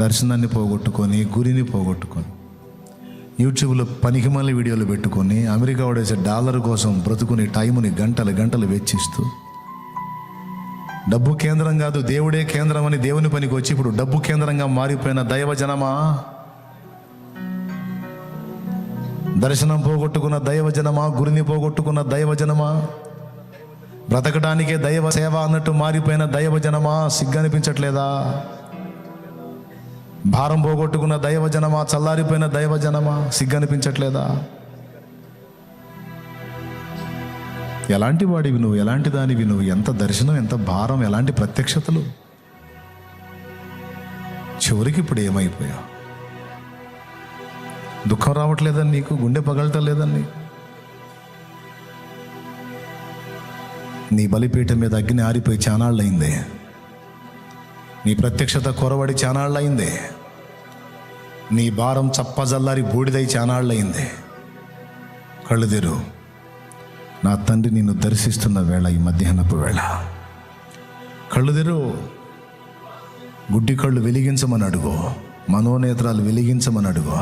దర్శనాన్ని పోగొట్టుకొని, గురిని పోగొట్టుకొని, యూట్యూబ్లో పనికిమాలిన వీడియోలు పెట్టుకొని, అమెరికా వాడేసే డాలర్ కోసం బ్రతుకుని టైముని గంటలు గంటలు వెచ్చిస్తూ, డబ్బు కేంద్రం కాదు దేవుడే కేంద్రం అని దేవుని పనికి వచ్చి ఇప్పుడు డబ్బు కేంద్రంగా మారిపోయిన దైవజనమా, దర్శనం పోగొట్టుకున్న దైవజనమా, గురిని పోగొట్టుకున్న దైవజనమా, బ్రతకడానికే దైవ సేవ అన్నట్టు మారిపోయిన దైవజనమా, సిగ్గనిపించట్లేదా? భారం పోగొట్టుకున్న దైవజనమా, చల్లారిపోయిన దైవజనమా, సిగ్గనిపించట్లేదా? ఎలాంటి వాడివి నువ్వు, ఎలాంటి దానివి నువ్వు? ఎంత దర్శనం, ఎంత భారం, ఎలాంటి ప్రత్యక్షతలు. చివరికి ఇప్పుడు ఏమైపోయావు? దుఃఖం రావట్లేదని నీకు, గుండె పగలటలేదని నీకు, నీ బలిపీఠం మీద అగ్ని ఆరిపోయి చానాళ్ళయిందే, నీ ప్రత్యక్షత కొరవడి చానాళ్ళయిందే, నీ భారం చప్పజల్లారి బూడిదై చానాళ్ళయిందే. కళ్ళు తెరు, నా తండ్రి నిన్ను దర్శిస్తున్న వేళ, ఈ మధ్యాహ్నపు వేళ. కళ్ళు తెరు, గుడ్డి కళ్ళు వెలిగించమని అడుగు, మనోనేత్రాలు వెలిగించమని అడుగు.